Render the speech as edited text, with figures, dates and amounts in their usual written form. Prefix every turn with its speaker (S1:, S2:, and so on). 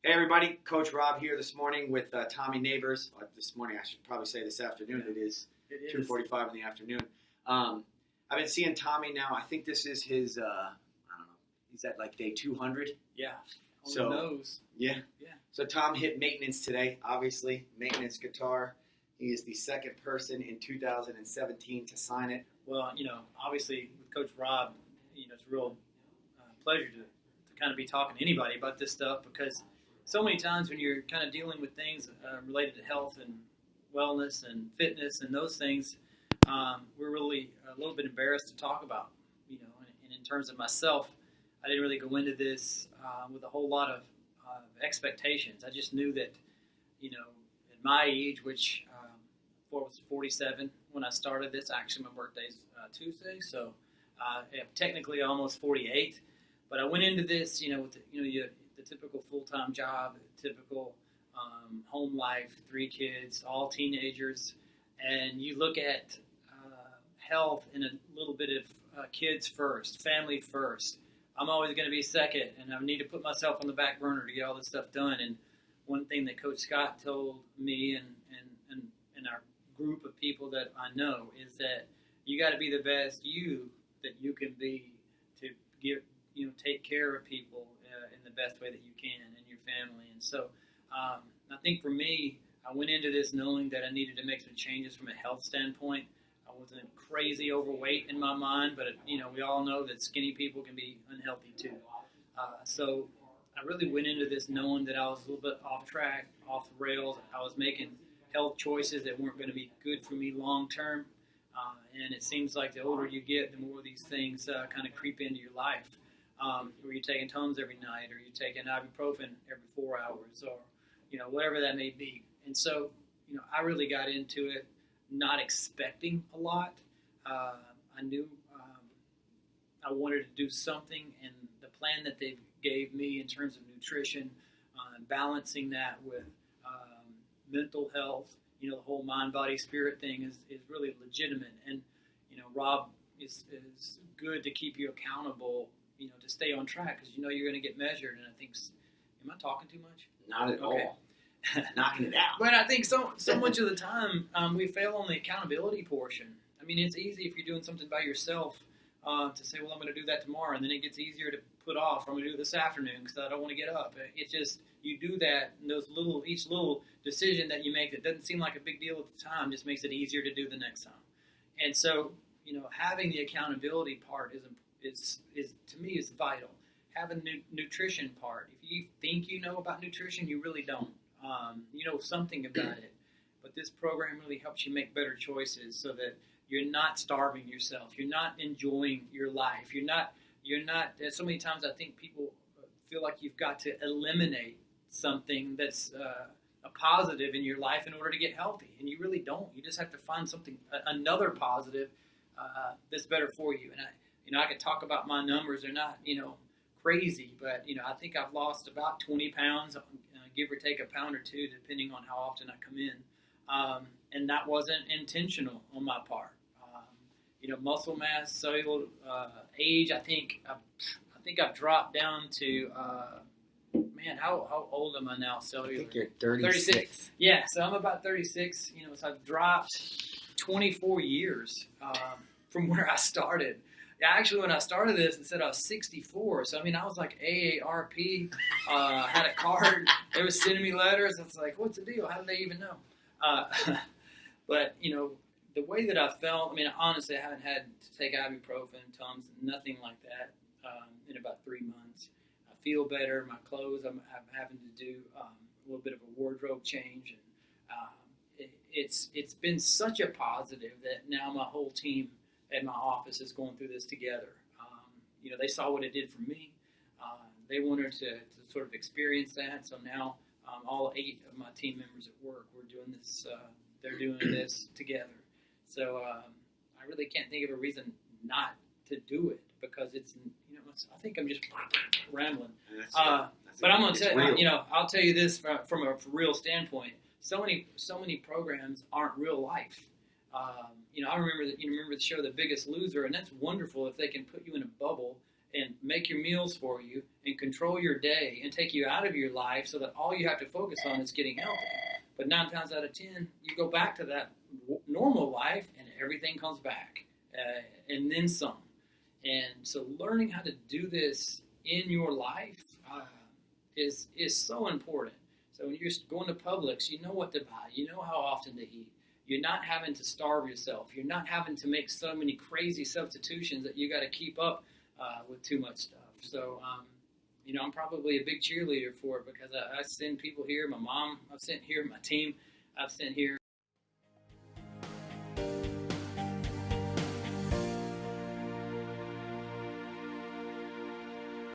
S1: Hey everybody, Coach Rob here this morning with Tommy Nabors. This morning, I should probably say this afternoon.
S2: Yeah,
S1: it is
S2: it is
S1: 2:45 in the afternoon. I've been seeing Tommy now. I think this is his. I don't know. He's at like day 200.
S2: Yeah. On
S1: So
S2: the nose.
S1: yeah.
S2: Yeah.
S1: So Tom hit maintenance today. Obviously, maintenance guitar. He is the second person in 2017 to sign it.
S2: Well, obviously with Coach Rob, it's a real pleasure to kind of be talking to anybody about this stuff, because so many times when you're kind of dealing with things related to health and wellness and fitness and those things, we're really a little bit embarrassed to talk about, and in terms of myself, I didn't really go into this with a whole lot of expectations. I just knew that, at my age, which I was 47 when I started this. Actually, my birthday's Tuesday, so technically almost 48. But I went into this, with the typical full-time job, the typical home life, 3 kids, all teenagers, and you look at health in a little bit of kids first, family first. I'm always going to be second, and I need to put myself on the back burner to get all this stuff done. And one thing that Coach Scott told me and our group of people that I know is that you got to be the best you that you can be to give, take care of people in the best way that you can and your family. And so I think for me, I went into this knowing that I needed to make some changes from a health standpoint. I wasn't crazy overweight in my mind, but we all know that skinny people can be unhealthy too. So I really went into this knowing that I was a little bit off track, off the rails. I was making health choices that weren't going to be good for me long term. And it seems like the older you get, the more these things kind of creep into your life. Where you're taking Tums every night, or you're taking ibuprofen every 4 hours, or whatever that may be. And so I really got into it not expecting a lot. I knew I wanted to do something, and the plan that they gave me in terms of nutrition, balancing that with mental health, the whole mind, body, spirit thing is really legitimate. And Rob is good to keep you accountable, to stay on track, because you're going to get measured. And I think, am I talking too much?
S1: Not at all. Knocking it out.
S2: But I think so much of the time we fail on the accountability portion. I mean, it's easy if you're doing something by yourself to say, well, I'm going to do that tomorrow, and then it gets easier to put off. I'm going to do it this afternoon because I don't want to get up. It's just, you do that, and each little decision that you make that doesn't seem like a big deal at the time just makes it easier to do the next time. And so, having the accountability part is to me is vital. Having the nutrition part. If you think you know about nutrition, you really don't. You know something about it, but this program really helps you make better choices so that you're not starving yourself. You're not enjoying your life. You're not. So many times I think people feel like you've got to eliminate something that's a positive in your life in order to get healthy, and you really don't. You just have to find something, another positive that's better for you. And I could talk about my numbers. They're not, crazy, but I think I've lost about 20 pounds, give or take a pound or two, depending on how often I come in. And that wasn't intentional on my part. Muscle mass, cellular age. I think I've dropped down to. How old am I now? Cellular.
S1: I think you're 36.
S2: Yeah, so I'm about 36. So I've dropped 24 years from where I started. Actually, when I started this, it said I was 64. So, I was like AARP, had a card. They were sending me letters. I was like, what's the deal? How do they even know? But, the way that I felt, honestly, I haven't had to take ibuprofen, Tums, nothing like that in about 3 months. I feel better. My clothes, I'm having to do a little bit of a wardrobe change. And it's been such a positive that now my whole team at my office is going through this together. They saw what it did for me. They wanted to sort of experience that. So now all 8 of my team members at work, we're doing this. They're doing this together. So I really can't think of a reason not to do it, because it's I think I'm just rambling. But I'm going to tell you, I'll tell you this from a real standpoint. So many programs aren't real life. I remember that. You remember the show The Biggest Loser, and that's wonderful if they can put you in a bubble and make your meals for you and control your day and take you out of your life so that all you have to focus on is getting healthy. But 9 times out of 10, you go back to that normal life and everything comes back and then some. And so learning how to do this in your life is so important. So when you're going to Publix, you know what to buy. You know how often to eat. You're not having to starve yourself. You're not having to make so many crazy substitutions that you got to keep up with too much stuff. So, I'm probably a big cheerleader for it because I send people here. My mom, I've sent here. My team, I've sent here.